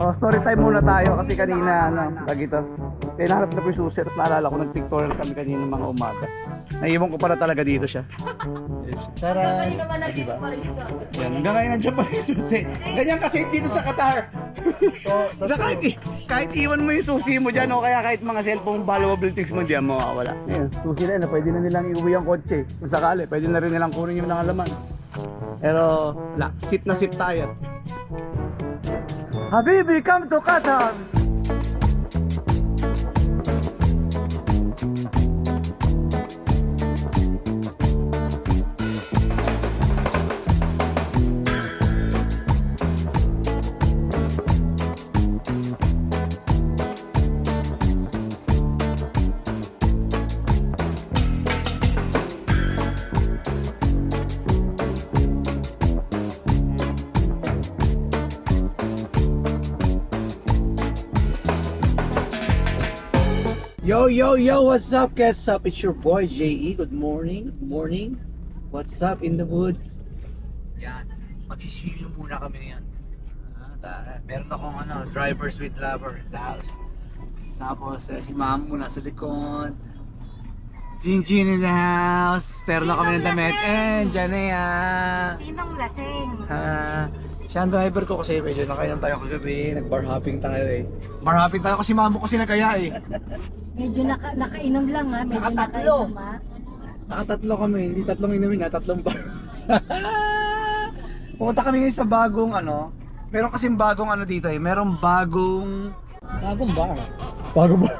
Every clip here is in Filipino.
Oh, story time muna tayo kasi kanina lagi to. Kaya nahanap na ko yung susi, tapos naalala ko nag-pictorial kami kanina ng mga umaga. Naiiwan ko pala talaga dito siya. Yes. Tara. Diba? Yan, hanggang ngayon nandiyan pa yung susi. Ganyan kasi dito sa Qatar. So kahit iwan mo yung susi mo dyan o kaya kahit mga cellphone valuable things mo dyan, mawawala. Yan, susi na pwede na nilang iuwi ang kotse. Kung sakali, pwede na rin nilang kunin yung nakalaman. Pero, sip na sip tayo. Habibi, come to Qatar! Yo, what's up? What's up? It's your boy JE. Good morning. What's up in the mood? Yan, magsiswimming muna kami ngayon. Meron akong driver's with lover in the house. Tapos si ma'am muna sa likod. Jinjin in the house. Tero na kami ng damit. And Janea. Sinong lasing? Siya ang driver ko kasi medyo nakainom tayo kagabi. Nag-bar hopping tayo eh. Bar hopping tayo kasi mamo kasi nagkaya eh. Medyo nakainom lang ha. Medyo Nakatatlo. nakainom ha. Nakatatlo kami, hindi tatlong inumin na, tatlong bar. Pumunta kami ngayon sa bagong meron kasing bagong dito eh. Merong bagong bar. Bagong bar.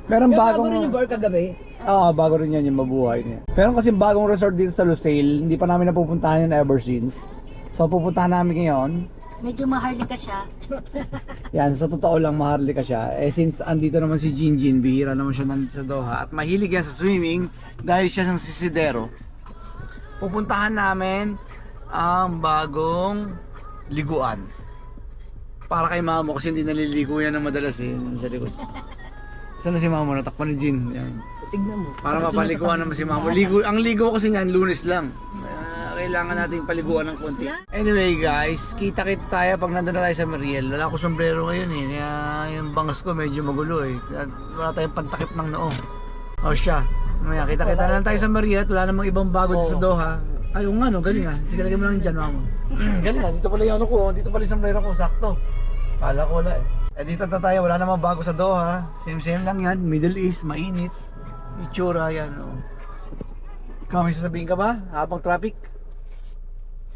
Meron bagong Bago rin yung bar kagabi. bago rin yan yung mabuhay niya. Meron kasing bagong resort dito sa Lusail, hindi pa namin napupuntahan yun ever since. So pupuntahan namin ngayon. Medyo maharlika siya. Yan, sa totoo lang maharlika siya. Eh since andito naman si Jinjin, bihira naman siya nandito sa Doha at mahilig yan sa swimming dahil siya sang sisidero. Pupuntahan namin ang bagong liguan. Para kay mamo kasi hindi naliligo yan ng madalas eh sa likod. Saan na si mamo? Natakpan ni Jin. Yan. Tignan mo. Para mapaliguan naman si mamo. Ang ligo kasi niyan Lunes lang. Kailangan nating paliguan ng konti. Anyway guys, kita-kita tayo pag nandun na tayo sa Mariel. Wala ko sombrero ngayon eh. Kaya yung bangas ko medyo magulo eh. Wala tayong pantakip ng noo. O siya. Mamaya, kita-kita na lang tayo sa Mariel. Wala namang ibang bago dito sa Doha. Ay, yung galing ah. Sige, lagyan mo lang dyan, mamo. Galing ah. Dito pala yung ko. Dito pala yung sombrero ko. Sakto. Kala ko wala eh. Dito na tayo. Wala namang bago sa Doha. Same lang yan. Middle East, mainit. Itsura yan. Oh. Ikaw, may sasabihin ka ba? Habang traffic?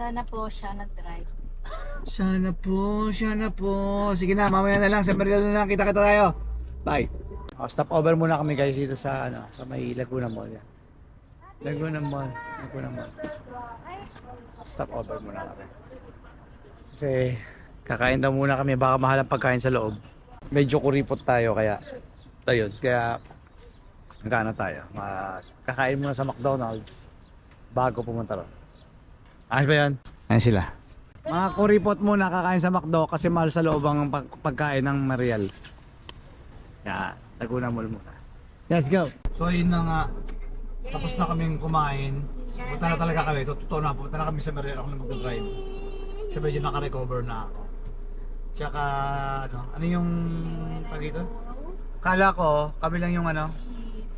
Sana po siya nag-drive. Sana po. Sige na, mamaya na lang. Sa Mariel na lang. Kita-kita tayo. Bye. Stop over muna kami guys dito sa sa may Laguna Mall. Laguna Mall. Stop over muna kami. Kasi kakain daw muna kami. Baka mahal ang pagkain sa loob. Medyo kuripot tayo kaya ayun. Kaya nagana tayo. Kakain muna sa McDonald's bago pumunta ron. Ayos ba yan? Ayan sila. Mga kuripot muna kakain sa McDo kasi mahal sa loob ang pagkain ng Mariel. Kaya Laguna Mall muna. Let's go! So yun na nga. Tapos na kaming kumain. Punta na talaga kami. Totoo na. Punta na kami sa Mariel. Ako na mag-drive. Kasi medyo naka-recover na ako. Tsaka ano yung tag ito? Kala ko kami lang yung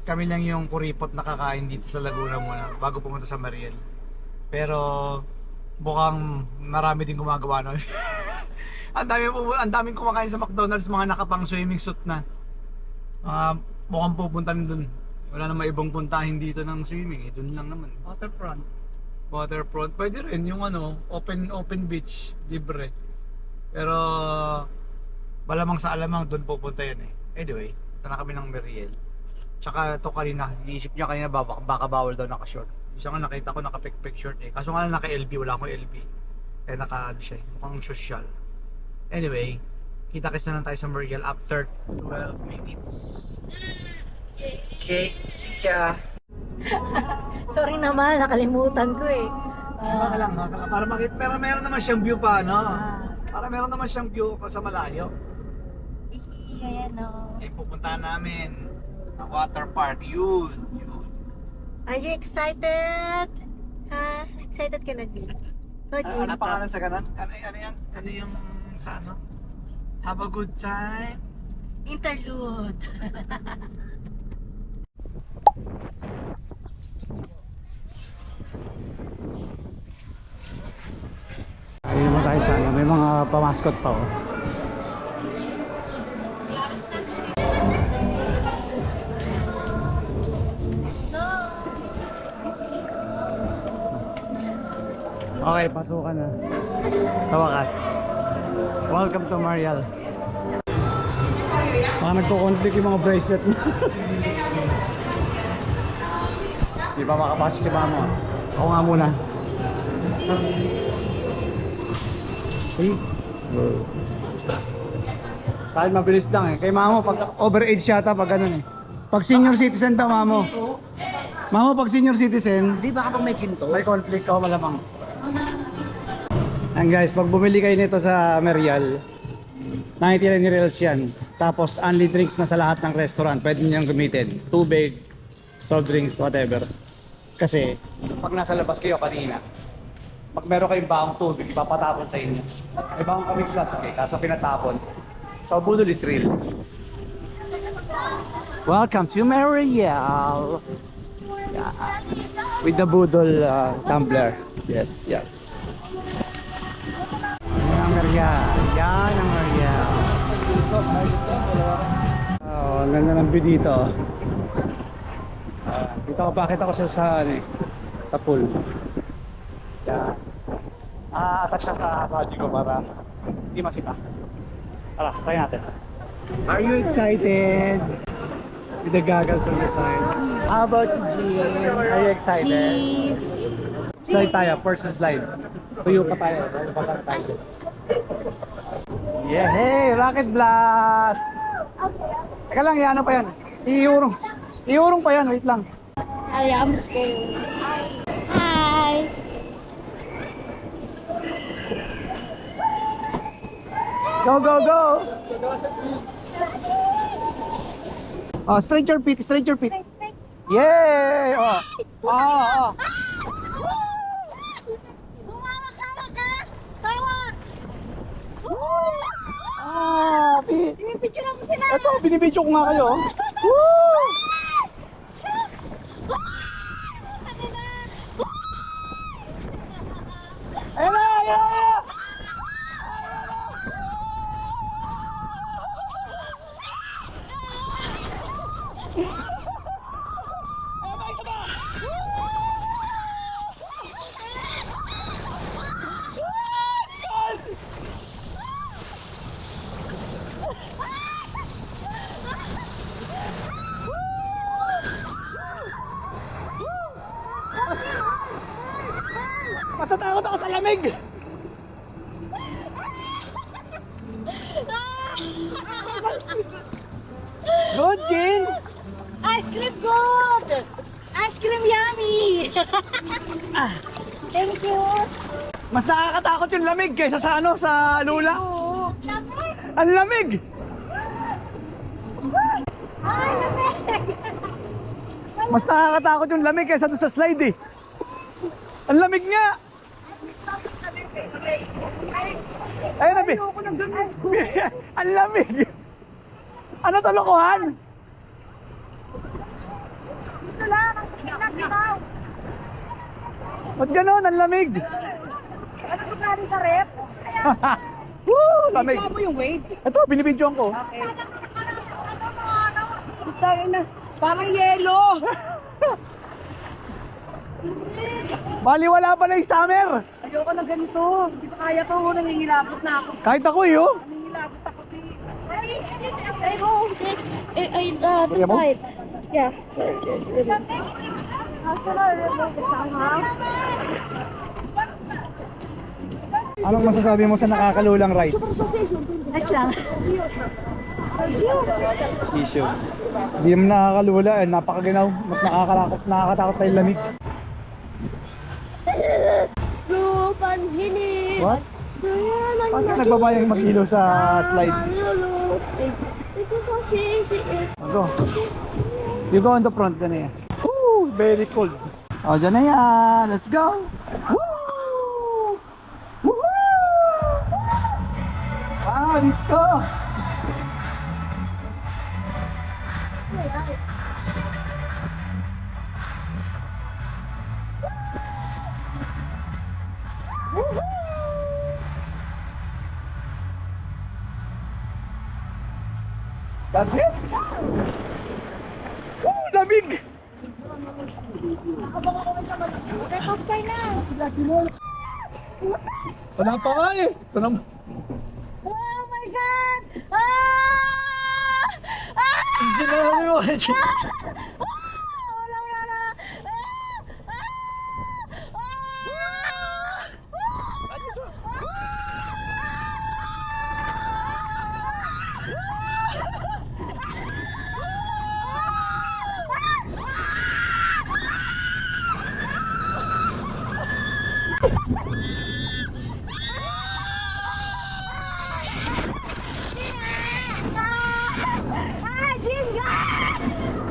kami lang yung kuripot na kakain dito sa Laguna muna bago pumunta sa Mariel. Pero mukhang marami din gumagawa nun. ang daming kumakain sa McDonald's, mga nakapang swimming suit na. Mukhang pupunta dun. Wala namang ibang puntahin dito ng swimming, doon lang naman. Waterfront. Pwede rin yung open beach, libre. Pero malamang sa alamang doon pupunta yan eh. Anyway, punta na kami ng Mariel. Tsaka ito kanina, iisip niya kanina baka bawal daw naka-short. Isa nga nakita ko naka-pek short eh. Kaso nga naka-LB, wala akong LB. Kaya siya eh, mukhang social. Anyway, kita-kits na lang tayo sa Mariel after 12 minutes. Okay, see ya! Sorry naman, nakalimutan ko eh. Baka lang, para makita, pero meron naman siyang view pa, Para meron naman siyang view sa malayo. Ayan o. Eh, pupuntahan namin ang water park, yun. Are you excited? Ha? Excited ka na din? Ano pangalan sa ganon? Ano yan? Ano yung sa Have a good time. Interlude. Ayun mo tayo sana. May mga pamaskot pa oh. Okay, pasukan na. Sa wakas. Welcome to Marial. Baka nagko-conflict yung mga bracelet mo. Di ba makapasok si mama? Ako nga muna. See? Kahit mabilis lang eh. Kay mama, pag overage yata, pag ganun eh. Pag senior citizen daw, mama. Mama, pag senior citizen, Di ba kapag may ginto? may conflict ako malamang. And guys, pag bumili kayo nito sa Merial, 99 reals yan. Tapos only drinks na sa lahat ng restaurant, pwede nyo gamitin. Tubig, soft drinks, whatever. Kasi pag nasa labas kayo kanina, pag meron kayong baong tubig, ipapatapon sa inyo. May baong kami flask eh, kaso pinatapon. So budol is real. Welcome to Merial. Yeah. With the budol tumbler. Yes, yes. Yan ang Merial. Yan ang Merial. Oh, ang ganda ng view dito. Dito ako, bakit ako sa ano eh, sa pool. Yan. Attach na sa body ko para hindi masita. Tara, try natin. Are you excited? With the goggles on the side. How about you, Jean? Are you excited? Cheese. Slide tayo, first slide. Tuyo pa tayo. Tuyo pa tayo. Yeah. Hey, Rocket Blast! Teka lang, ano pa yan? Iurong. Iurong pa yan, wait lang. I am scared. Hi. Go, go, go! Oh, straight your feet, straight your feet. Yay! Oh. Oh, oh. Humawak-hawak ka! Hawak! Ah, Pinipicture mo sila! ito, binibidyo ko nga kayo. Woo! Shucks! Ano na? Ayun na, ayun na, ayun na! Masatakot ako sa lamig! Good, Jean! Ice cream good! Ice cream yummy! Thank you! Mas nakakatakot yung lamig kaysa sa ano, sa lula. Oo. Ang lamig! Ay, lamig! Mas nakakatakot yung lamig kaysa doon sa slide eh. Ang lamig nga! Ayun na, ang lamig! Ano talokohan? Ito lang, ang pinaginaw. Ba't gano'n? Ang lamig! Ano ko galing sa rep? Woo! Lamig! mo yung weight? Ito, binibidyoan ko. Tayo na, parang yelo. Baliwala pala yung summer! Ayoko na ganito. Hindi ko kaya to. Nangingilabot na ako. Kahit ako eh, oh! Nangingilabot ako. Kaya mo? Yeah. Anong masasabi mo sa nakakalulang rides? Nice lang. Sisyo. Hindi naman nakakalula eh, napakaginaw. Mas nakakatakot na yung lamig. What? Bakit ka nagbabayang mag-ilo sa slide? Go. You go on the front, dyan eh. Woo! Very cold. Oh, dyan na yan. Let's go! Woo! Woohoo! Wow! Diyos ko! That's it? Oh, lamig! Wala pa nga eh. Ito naman. Oh my God! Ah! Ah! Hindi na naman mo. Wala, wala, wala.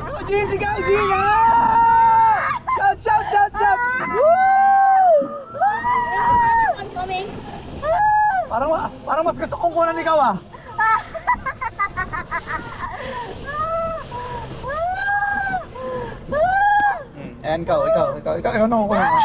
Oh, Jean, sigaw, Jean! Ah! Shout, shout, shout, shout! Woo! Parang mas gusto kong kunan ikaw ah. Ayan, ikaw nung kunan mo.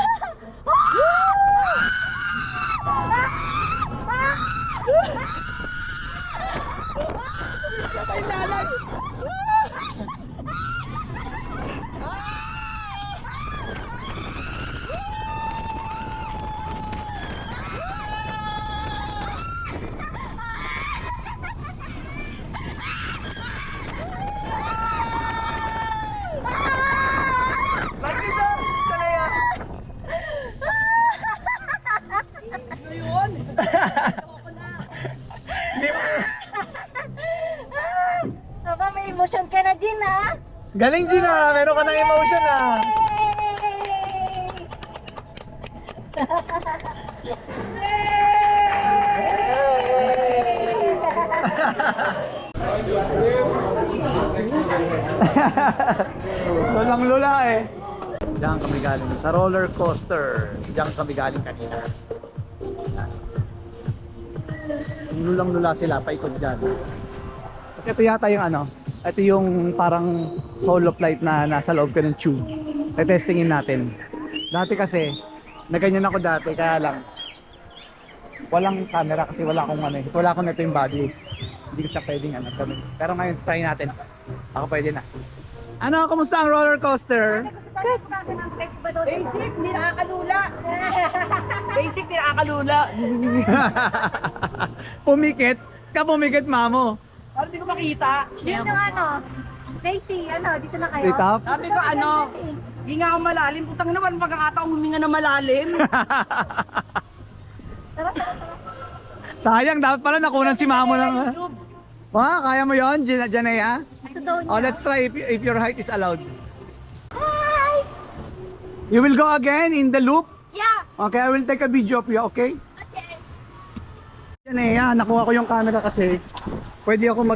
Hindi mo. Aba, may emotion ka na din, ha? Galing, Gina. Meron ka ng emotion ah. Lulang lula eh. Diyan kami galing sa roller coaster. Diyan kami galing kanina. Lulang lula sila, paikot dyan. Kasi ito yata yung ano, ito yung parang solo flight na nasa loob ka ng tube. Testingin natin. Dati kasi, na ganyan ako dati, kaya lang walang camera kasi wala akong ano, wala akong ito yung body. Hindi ko siya pwedeng ano, gawin. Pero ngayon, try natin. Ako pwede na. Ano, kumusta ang roller coaster? Basic, hindi nakakalula. Basic, hindi nakakalula. Pumikit? Pumikit, mamo. Parang hindi ko makita. Dito ano, Daisy, ano, dito na kayo. Straight up? Sabi ko ano, hindi nga ako malalim. Putang naman, pagkakataong huminga na malalim. Tara, tara, tara. Sayang, dapat pala nakunan si mamo ng... Wah, kaya mo yun, Janea? Ito daw niya. Oh, let's try if your height is allowed. Hi! You will go again in the loop? Yeah! Okay, I will take a video of you, okay? Okay. Janea, nakuha ko yung camera kasi pwede ako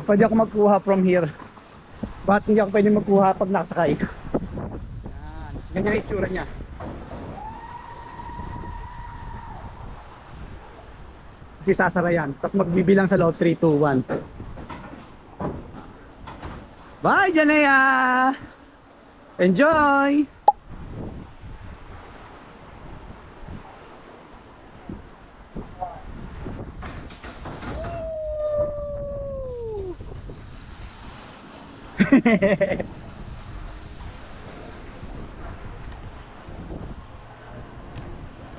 pwede ako magkuha from here. But hindi ako pwede magkuha pag nakasakay. Yan, ganyan yung itsura niya. Kasi sasara yan. Tapos magbibilang sa loob 3, 2, 1. Bye, Janea! Enjoy!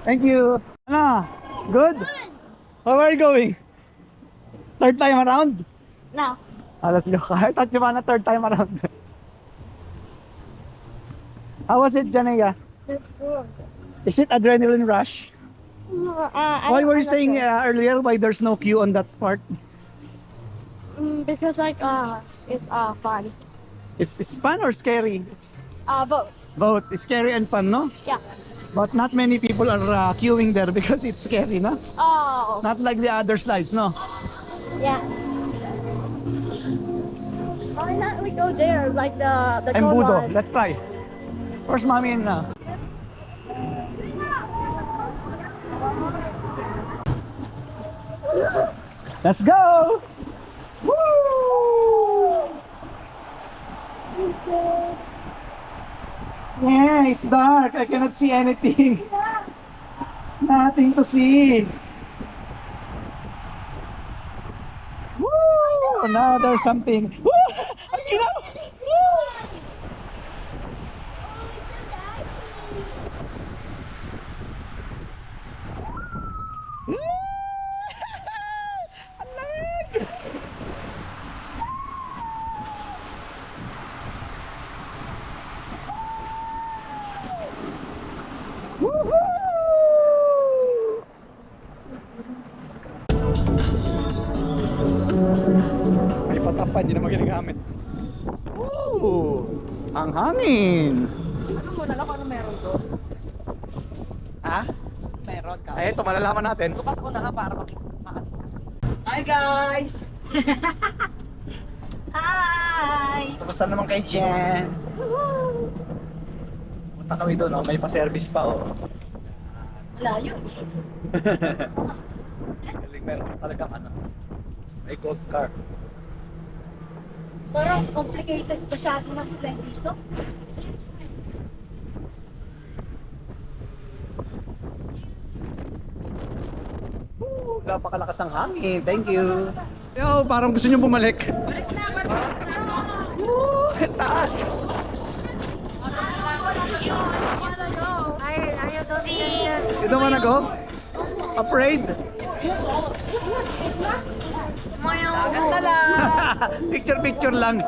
Thank you. Ano? Good? How are you going? Third time around? No. Let's go. I thought you were na third time around. How was it, Janea? That's cool. Is it adrenaline rush? Why were you saying earlier why there's no queue on that part? Because like, it's fun. It's fun or scary? Both. Both. It's scary and fun, no? Yeah. But not many people are queuing there because it's scary, no? Oh. Not like the other slides, no? Yeah. Why not we go there, like the And cold Budo. one? Let's try. Where's mommy and Let's go! Woo! Yeah, it's dark. I cannot see anything. Nothing to see. Woo! Now there's something. Woo! Ang ilaw! Woo! Ang lamig! Woohoo! May patapa, hindi naman ginagamit. Woo! Ang hangin! Ano mo, nala ko ano meron doon? Ha? Meron ka. Ay, ito, malalaman natin. Bukas ko na nga para makita. Hi guys! Hi! Kamusta naman kay Jen? Punta kami doon, oh. May pa-service pa, oh. Malayo. Galing, meron talagang ano. May gold car. Parang complicated masyado ng slide dito. Napakalakas ng hangin. Thank you. Yo, parang gusto niyo bumalik. Balik na, balik na. Woo! Taas! Ayaw daw niya. You don't wanna go? Afraid? Ganda lang! Picture lang.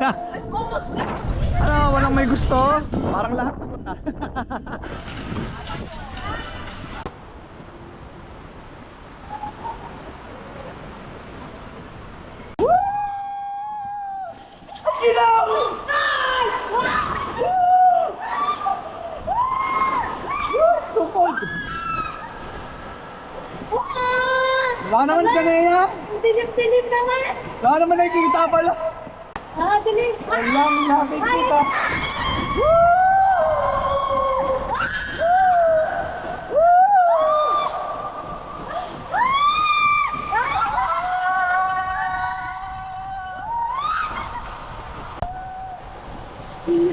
Ano, walang may gusto? Parang lahat takot na. Too cold. Wala naman siya na yan. Dilim-dilim naman. Wala naman nakikita pala. Ah, dilim. Walang nakikita.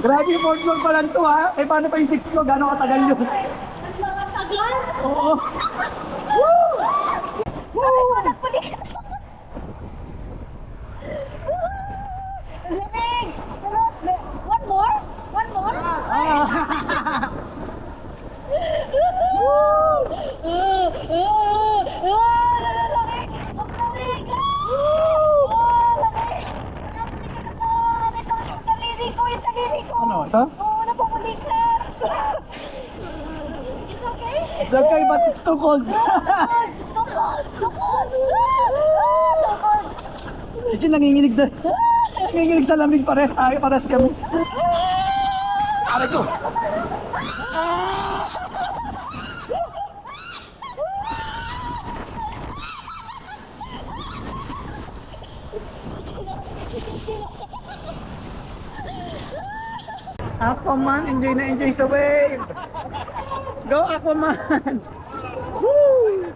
Grabe yung boardwalk pa lang to ha. Eh paano pa yung 6 ko? Gano'ng katagal yun? Tagal. Oo. Nagpalik. Lamig. One more? One more? Ah. Lamig. Ang lamig. Yung taliri ko. Ano? Ito? Oo, napupulisan. It's okay? It's okay but it's too cold. Si Jin nanginginig na. Nanginginig sa lamig, pares tayo, pares kami. Aray ko. Aquaman, enjoy na enjoy sa wave. Go Aquaman. Woo!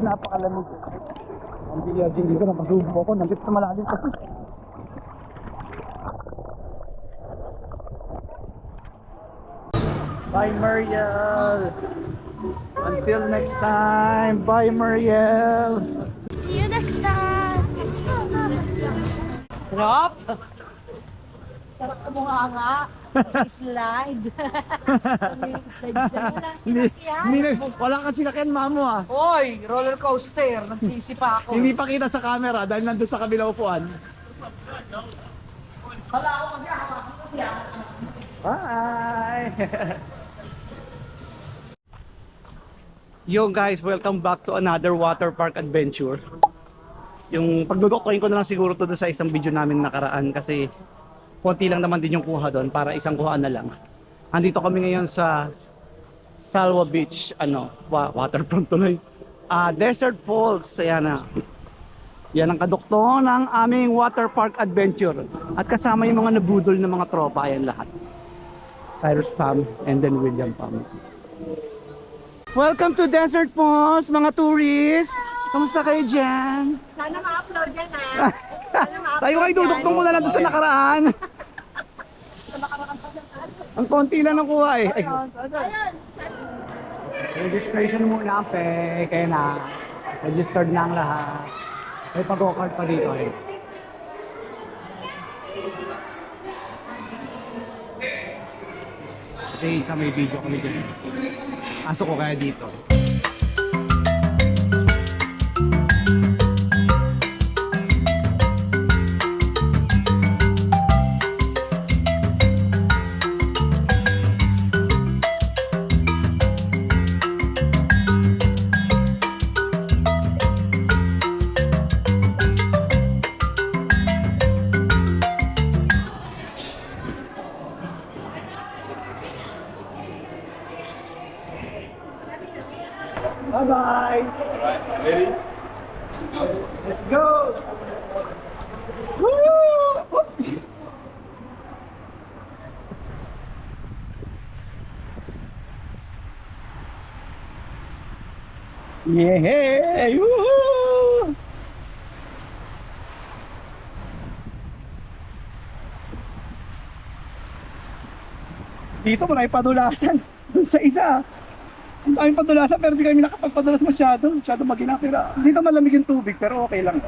Napakalamig. Ang bilyaging dito, napasubo ako, nandito sa malalim kasi. Bye Muriel! Until next time, bye Muriel! See you next time. Sarap! Sarap ka mukha nga. Slide. Wala kasi sinakyan mamo ah. Hoy, roller coaster. Nagsisi pa ako. Hindi pa kita sa camera dahil nandun sa kabilang upuan. Wala ako kasi hawakan kasi ako. Bye! Yo guys, welcome back to another water park adventure. Yung pagduduktoyin ko na lang siguro to sa isang video namin nakaraan kasi konti lang naman din yung kuha doon para isang kuhaan na lang. Andito kami ngayon sa Salwa Beach, waterfront tuloy. Desert Falls, ayan na. Yan ang kadukto ng aming water park adventure. At kasama yung mga nabudol na mga tropa, ayan lahat. Cyrus Pam and then William Pam. Welcome to Desert Falls, mga tourists! Kamusta kayo dyan? Sana ma-upload yan ha. Tayo kayo duduktong ko na lang doon sa nakaraan. Ang konti lang ng kuha eh. Ay, registration muna, pe. Kaya na. Registered na ang lahat. May pag-go-kart pa dito eh. Okay, isa may video kami dyan. Aso ko kaya dito. Bye-bye! Ready? Let's go! Woo! Yeah! Woohoo! Dito mo na ipadulasan dun sa isa. Ang daming padulasan pero di kami nakapagpadulas masyado maginap. Dito malamig yung tubig pero okay lang.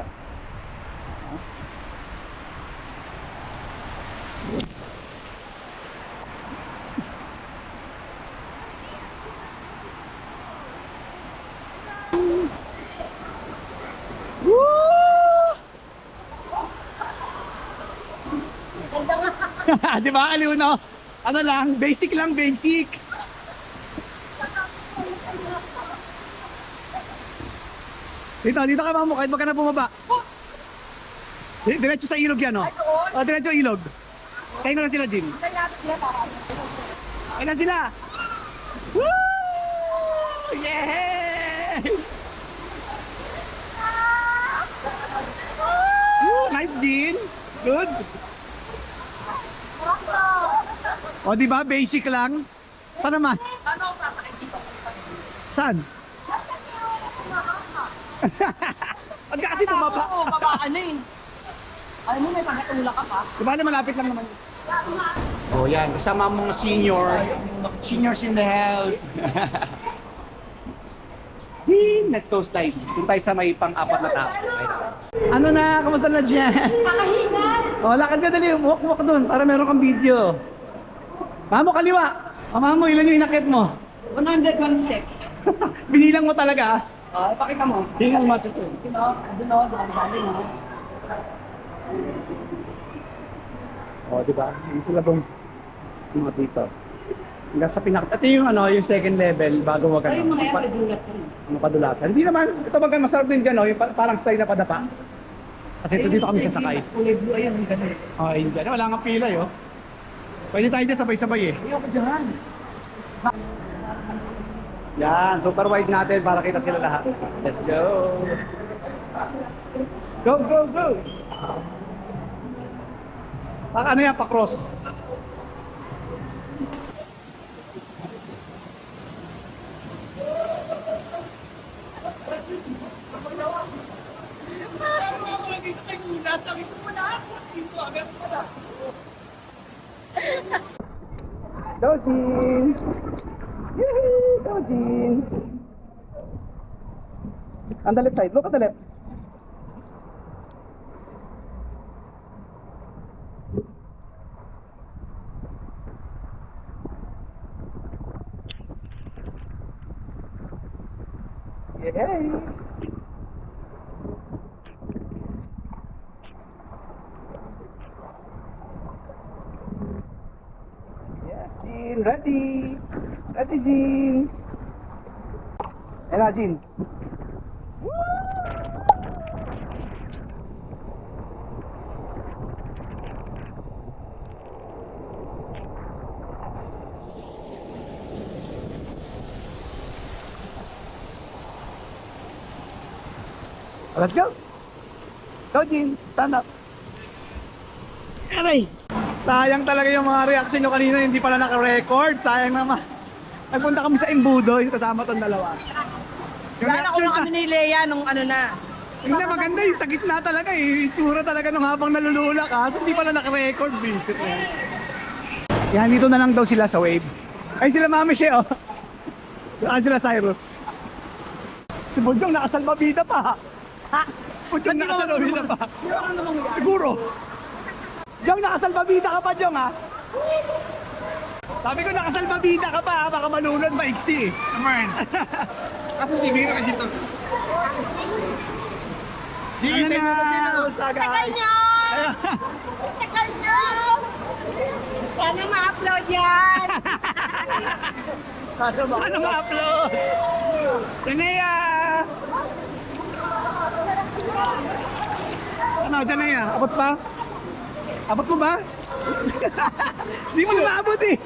Di ba? Aliw no? Ano lang, basic lang, basic. Dito ka mamo, kahit wag ka na bumaba. Diretso sa ilog yan, no? O, diretso ilog. Kayo na lang sila, Jim. Kayo na sila. Woo! Yeah! Woo! Nice, Jean. Good. O, diba? Basic lang. Saan naman? Ano ang sasakit dito? Saan? Pag kasi bumaba. Oo, babaan na eh. Alam mo, may pagkatula ka pa. Diba na malapit lang naman. Oh, yan. Kasama mong seniors. Seniors in the house. Let's go slide. Doon tayo sa may pang-apat na tao. Ano na? Kamusta na dyan? Pakahingan! Oh, lakad ka dali. Walk doon para meron kang video. Mamo, kaliwa. Mamo, ilan yung inakit mo? 101 step. Binilang mo talaga. Ipakita mo. Tingnan mo ito. Doon o, doon galing o. Oh, di ba? Yung sila bang mga dito. Hanggang sa ito yung yung second level bago wag Ay, mga yan, nagulat ko. padulasan. Hindi naman, ito baga masarap din dyan, yung parang style na padapa. Kasi ito dito kami sasakay. Kulay blue, ayun, yung ganun. Oh, yun dyan. Wala nga pila, yo. Pwede tayo dyan sabay-sabay eh. Ayoko dyan. Yan, super wide natin para kita sila lahat. Let's go! Go, go, go! Ano yan, pa-cross? Dojin! Yee! Dojin! On the left side, look at the left. Yay! Yes, Jean, ready! Ready, Jean! Ayan na, Jean. Let's go. Go, Jin. Stand up. Aray! Sayang talaga yung mga reaction nyo kanina, hindi pala naka-record. Sayang naman. Nagpunta kami sa Embudo, yung kasama tong dalawa. Yung Lala ko reaction kami ni Lea nung ano na. hindi maganda yung sa gitna talaga eh. Itsura talaga nung habang nalulula ka. So hindi pala naka-record. Visit na yan. Yan, dito na lang daw sila sa wave. Ay, sila Mami She, oh. Saan sila Cyrus? Si Bonjong nakasalbabida pa. Ha? Bonjong Ba't di nakasalbabida naman- pa. Di ba ano namang yan? Siguro. Jong, nakasalbabida ka pa, Jong, ha? Sabi ko, nakasalbabida ka pa, ha? Baka malunod, maiksi, eh. Aman. Ako TV na dito. Dili Ano tayo na dito. Basta, Tagal guys. nyo! Ayun. Tagal nyo! Sana ma-upload yan! Ano ma-upload? Janea! Ano, Janea? Abot pa? Abot mo ba? Hindi mo na maabot eh.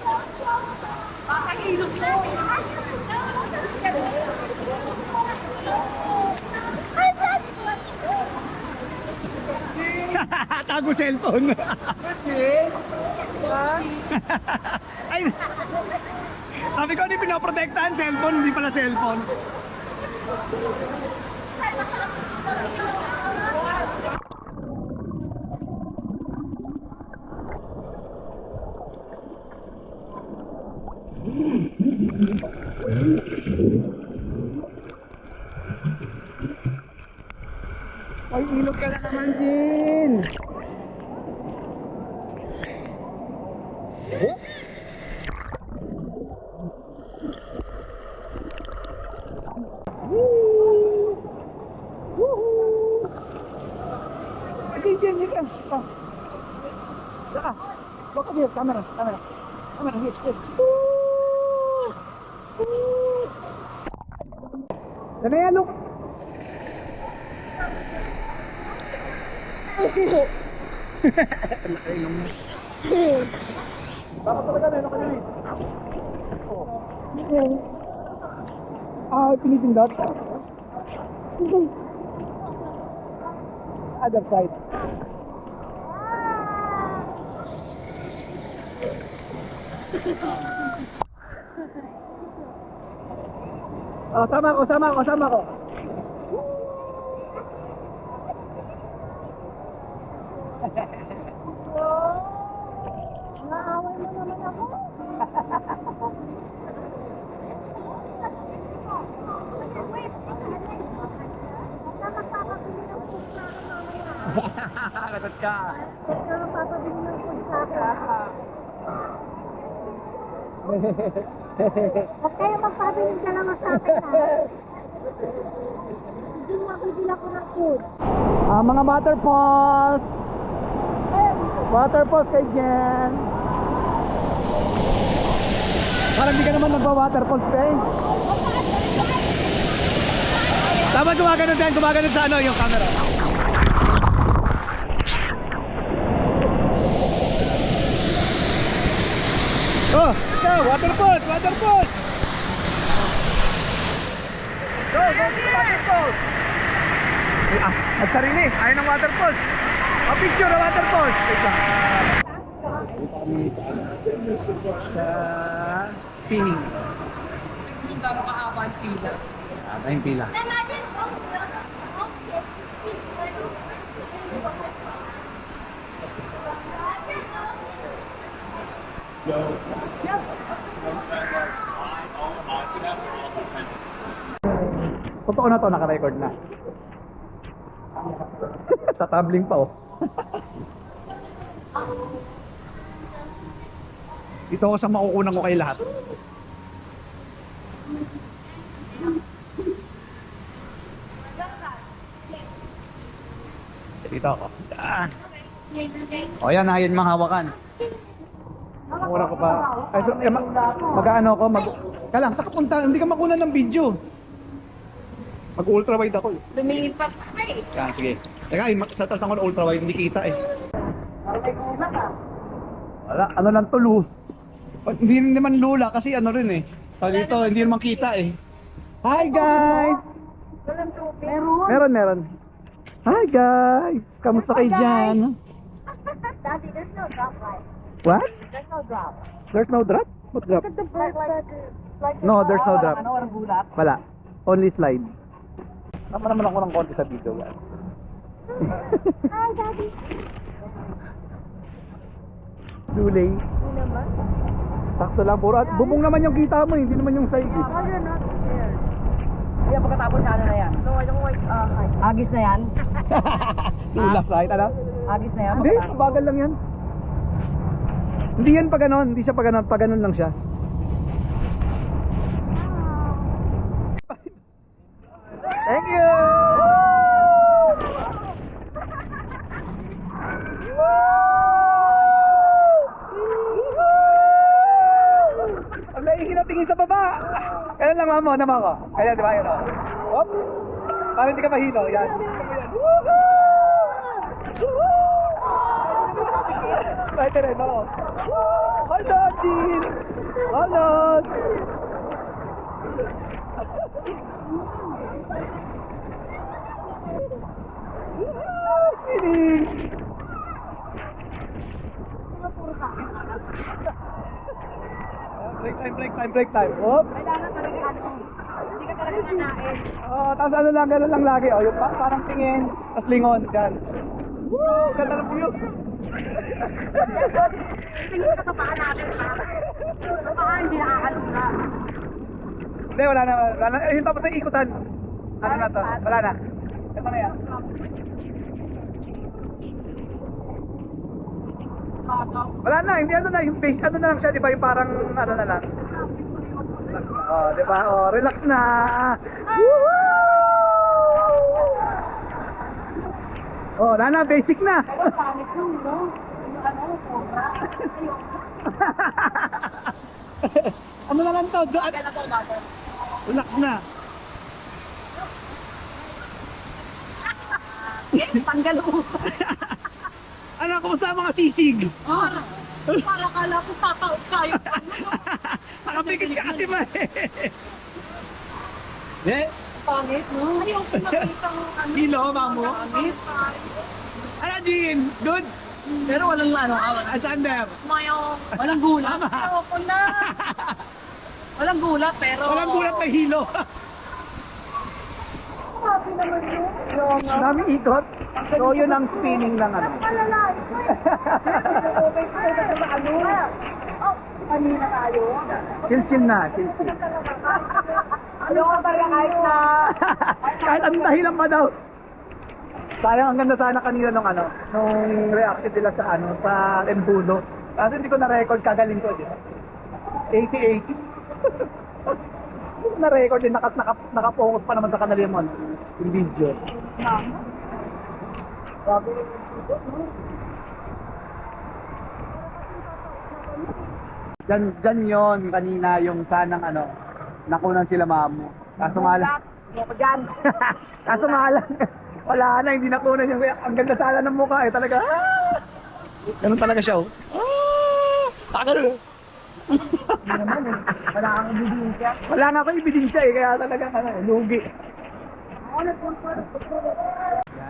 Pakahilog mo! Tago cellphone. Ay, sabi ko, hindi pinoprotektahan cellphone, hindi pala cellphone. Ay, ilog ka na naman, Jin. Jin, Jin, Jin. Saka. Baka dito, camera. Camera, hit. Sana yan, look. Bakit talaga meron ka yun eh? Pinipindot. Other side. Oh, sama ko. Naaway mo naman ako. Magpapabili ng food sa akin mamaya. Lagot ka. Magpapabili ng food sa akin. Huwag kayo magpabili dalawa sa akin ha. Hindi mo bibila ko ng food. Mga waterfalls. Waterfalls kay Jen. Parang di ka naman nagwa-waterfalls, eh. Dapat gumagano sa ano, yung camera. Oh, ikaw, waterfalls. Go, waterfalls. Nagsarili, ayaw ng waterfalls. Picture ng waterfalls. Wait lang. Kami sa spinning. Yung gano'ng kahaba ang pila. Yung pila. Totoo na to, naka-record na. Tatabling pa, oh. Dito ako sa makukunan ko kay lahat. Dito ako. O yan, yun mga hawakan. Mura ko pa. Ay, so, mag-ano ko, kalang, sa kapunta, hindi ka makunan ng video. Mag-ultra wide ako eh. Lumilipat. Yan, sige. Teka, sa taas ako ng ultra wide, hindi kita eh. Parang may kuna ka. Wala, ano lang to, hindi naman lula kasi ano rin eh. Pag dito, hindi naman kita eh. Hi guys! Walang tubig. Meron. Meron. Hi guys! Kamusta kayo dyan? Daddy, there's no drop light. What? There's no drop. There's no drop? What drop? Look at the bird like No, there's no drop. Ano, walang gulat. Wala. Only slide. Tama naman ako ng konti sa video guys. Hi, Daddy. Dulay. Hindi naman. Sakto lang. Puro, bubong naman yung kita mo, hindi naman yung side. Oh, you're not scared. Kaya pagkatapos na ano na yan? No, I don't like heights. Agis na yan? Tulak sa height, ano? Agis na yan? Hindi, bagal lang yan. Hindi yan pa ganon, hindi siya pa ganon, pa ganon lang siya. Thank you! Ang naihinap tingin sa baba. Kaya lang mamo, naman ko. Kaya di ba yun o? Hop! Para hindi ka mahilo. Yan. Woohoo! Right rin, no? Hold on, Jean! Hold on! Feeling! Break time. Hop! Kailangan talaga ano, hindi ka talaga nanain. Oh, tapos ano lang, gano'n lang lagi. Oh, yung parang tingin, tapos lingon, dyan. Woo! Ganda ng view. Tingin ka sa paa natin, ha? Sa paa, hindi nakakalong na. Hindi, wala na. Yung tapos ay ikutan. Ano na to? Wala na. Ito na yan. Wala na, hindi ano na. Yung base, ano na lang siya, di ba? Yung parang ano na lang. Oh, di ba? Oh, relax na. Woohoo! Oh, wala na, basic na. Pangit yung, no? Yung ano, sobra. Ano na lang to? Kailan po ba? Relax na. Tanggal mo. Ano, kumusta mga sisig? Para kala ko tataot kayo. Nakapikit ka kasi ba eh. Eh, Pangit, no? Ayoko nakita mo ano. kilo, mamo. Pangit. Ano, Jean? Good? Pero walang ano, Sander? walang gulat. Tama. Ayoko na. Walang gulat, pero... Walang gulat na hilo. Happy naman yun. Dami ikot. So, yun ang spinning ng ano. Malalay. Okay, tayo sa ano. Oh, kanina tayo. Chill na, chill. Ano ka talaga kahit na... Kahit anong dahilan pa daw. Sayang, ang ganda sana kanina nung ano, nung reaction nila sa ano, sa Embudo. Kasi hindi ko na-record, kagaling ko, di ba? 80-80. Na-record din, naka-focus pa naman sa kanila yung, ano, yung video. Sabi, Diyan yon kanina yung sanang ano, nakunan sila mamo. Kaso nga lang. Ako dyan. Kaso nga lang. Wala na, hindi nakunan yung ang ganda sana ng mukha eh. Talaga. Ah! Ganun talaga siya oh. Ganun. Hindi naman eh. Wala kang ebidensya. Wala nga ako ebidensya eh. Kaya talaga ano, lugi. Yan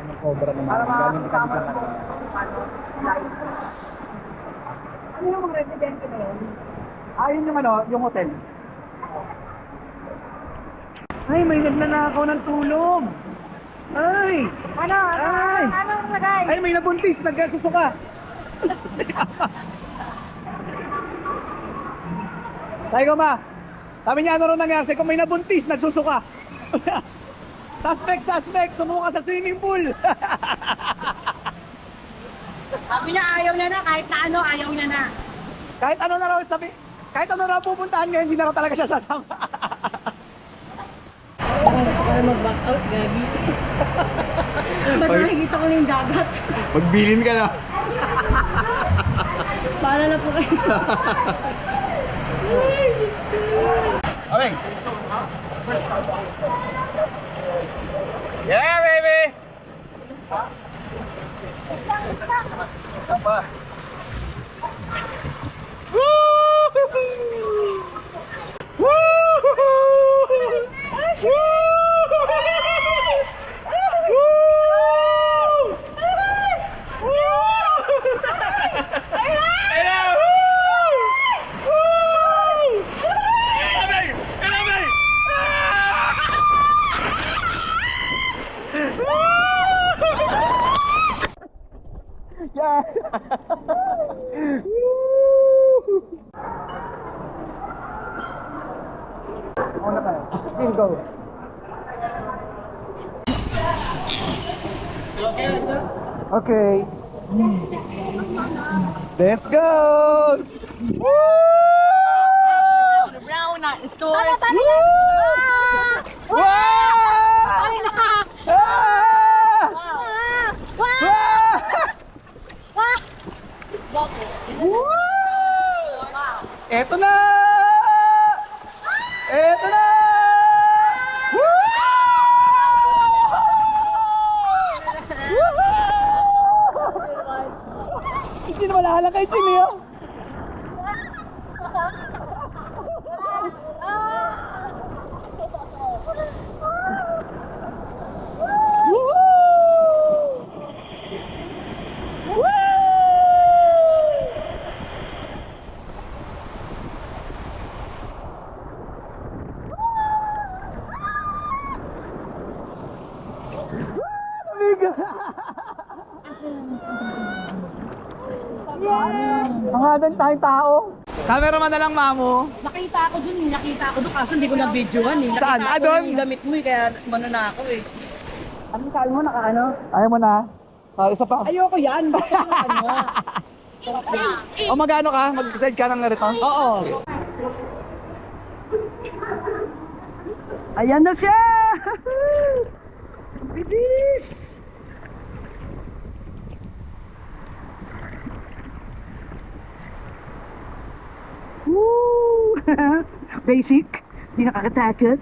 yung cobra naman. Para Galing makakita kami mo sa kung ano, live. Ano yung mga residente na yun? yun yung ano, yung hotel. Ay, may nagnanakaw ng tulong. Ay! Ano? Ay! Anong lagay? Ay, may nabuntis, nagkasusuka. Sabi ko ma, sabi niya ano rin nangyari, kung may nabuntis, nagsusuka. Suspect, sumuka sa swimming pool. Sabi niya ayaw niya na, kahit na ano, ayaw niya na. Kahit ano na raw, sabi, kahit ano na raw pupuntahan ngayon, hindi na raw talaga siya sasama. Para mag-back out, gagi. Ba't nakikita ko na yung dagat? Magbilin ka na. Para na po kayo. Okay. Yeah, baby! Apa? go. Okay. Let's go! Woo! Brown na ito. Para, Wow! Ay na! Ah! Wow! Wow! Eto na! Eto na! Hindi na malahala kay Jimmy, oh! Ang hadang tayong tao. Cameraman na lang, mamo. Nakita ko dun, kaso hindi ko na-videohan eh. Nakita Saan? ko Ah, doon? yung damit mo eh, kaya ano na ako eh. Ano sabi mo, naka-ano? Ayaw mo na? Isa pa. Ayoko yan, bakit ano? O magano ka? Mag-side ka ng narito? Oo. Ayan na siya! Bilis! Woo! Basic, di nakakatakot.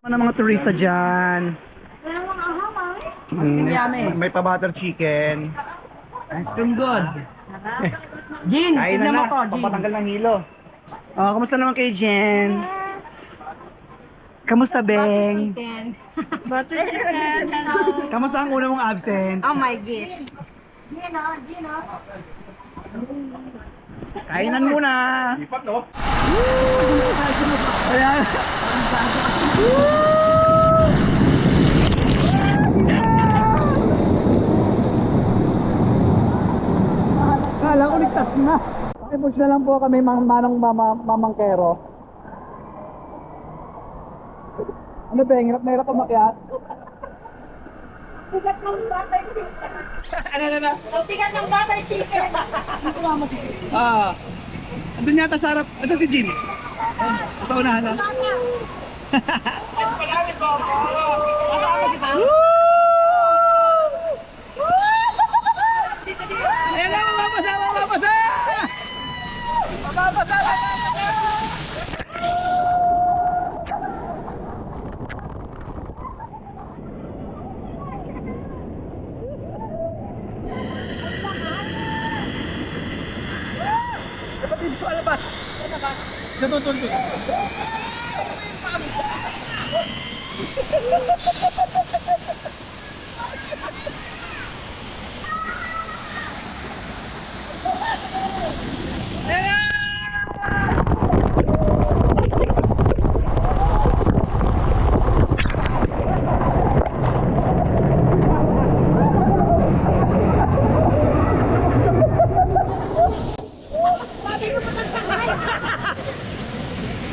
Ano mga turista dyan? Yummy. May pa-butter chicken. Ice cream good. Jin, Kain tignan mo na to, na. Jin. Papatanggal ng hilo. Oh, kamusta naman kay Jen? Kamusta, Beng? Butter chicken. Hello. Kamusta ang una mong absent? Oh my gosh. Kainan muna! Ipat, no? Ayan! Kala ko ligtas na. Pakipush na lang po kami manong mamangkero. Ano ba, hirap na hirap umakyat? Tigat ng butter chicken. Tigat ng butter chicken. Ah. Andun yata sa harap. Asa si Jin? Sa unahan na. Ayan na, mapapasa! Mapapasa! Mapapasa! Kapatid ko, alabas! Natutulog.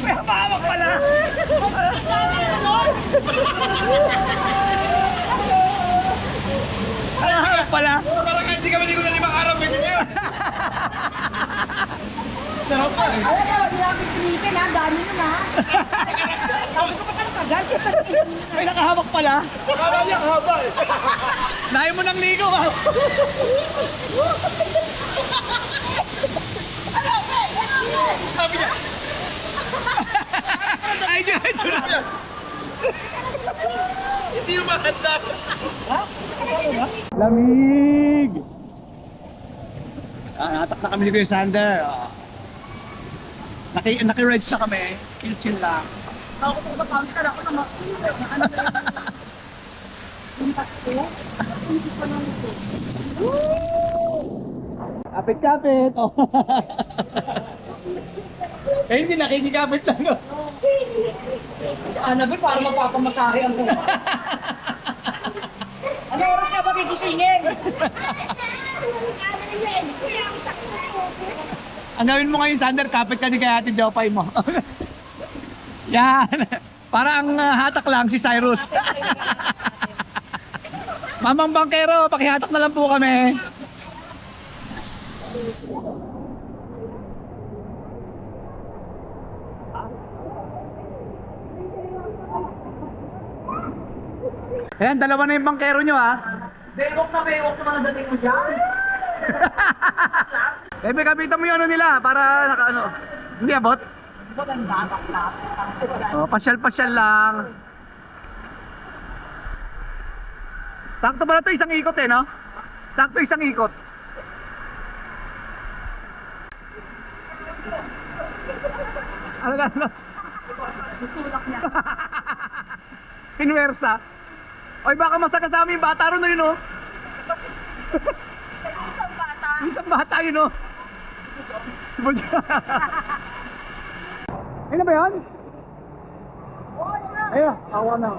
May hawak pala! Hawak pala! Parang hindi ka maligo na 5 araw, pwede na yun. Sarap pa eh. Alam mo, grabe chicken ha, dami nun ha. Sabi ko pa tagal. May nakahawak pala! Akala niya haba eh. Nahin mo ng ligo, ha? Sabi niya. Ay, dyan! Hindi yung maganda. Lamig! Natak na kami ni Kuya Sander. Naki-rides na kami. Chill lang. Ako ko sa counter, ako na makita. Yung pasto, hindi pa nang ito. Kapit-kapit! Oh. Eh, hindi nakikikabit lang, no? Anabi, para mapapamasahe ang buhay. Ano oras ka ba gigisingin? Ang gawin mo ngayon, Sander, kapit ka din kay Ate Jopay mo. Yan. Para ang hatak lang si Cyrus. Mamang Bangkero, pakihatak na lang po kami. Ayan, dalawa na yung bangkero nyo, ha? Bewok naman ang dating mo dyan. Bebe, kapitan mo yung ano nila para naka ano. Hindi abot? Maganda, bakla. Oh, pasyal-pasyal lang. Sakto pala to, isang ikot eh, no? Sakto isang ikot. Ano ka, ano? Tutulak niya. Pinwersa. Oy, baka masakasama yung bata ron, yun, no? Isang bata. Isang bata yun, no? Ayun na ba yun? Ayun, awa na.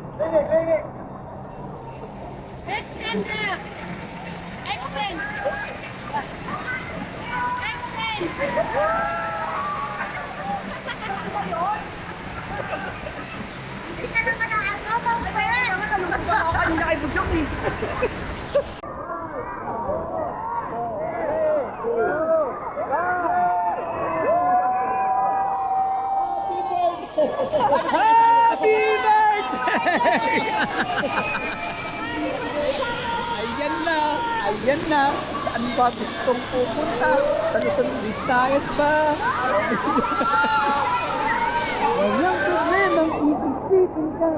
Kanina kay Budyok eh. Happy birthday! Ayan na, ayan na. Saan ba gustong pupunta? Sa Luzon, Visayas ba? Walang problemang iisipin ka.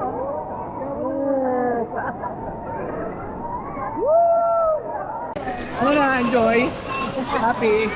Ano na, enjoy? Happy?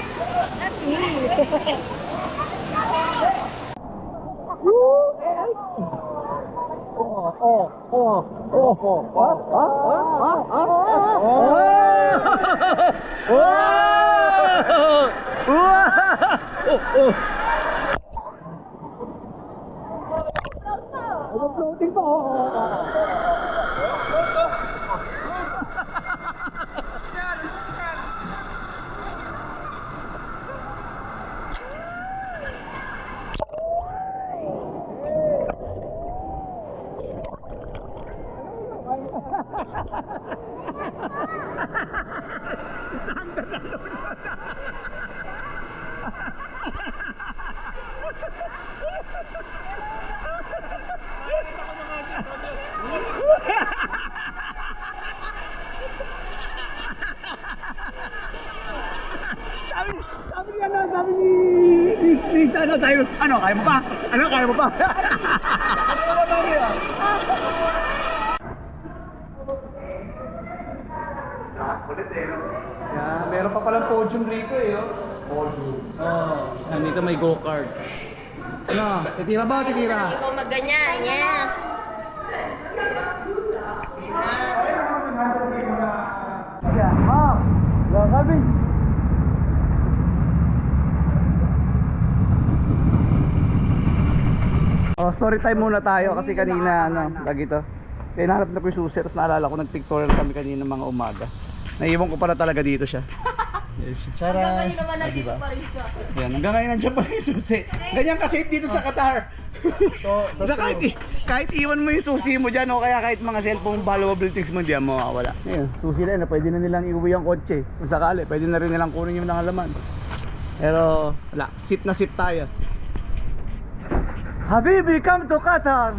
Sabi ni Cyrus, ano, kaya mo pa? Ano, kaya mo pa? Yeah, meron pa palang podium rito eh, oh. Podium. Oh, nandito may go-kart. Ano, titira ba? Titira? Ikaw magganyan, yes. Yeah, ma'am. Kami. Oh, story time muna tayo kasi kanina ano, lagi to. Kaya nahanap na ko yung susi, tapos naalala ko nag-pictorial kami kanina mga umaga. Naiwan ko pala talaga dito siya. Yes. Tara. Diba? Yan, hanggang ngayon nandiyan pa yung susi. Ganyan ka-safe dito sa Qatar. So kahit iwan mo yung susi mo dyan o kaya kahit mga cellphone valuable things mo dyan, mawawala. Ngayon, susi na yun, pwede na nilang iuwi ang kotse. Kung sakali, pwede na rin nilang kunin yung mga laman. Pero wala, sip na sip tayo. Habibi, come to Qatar!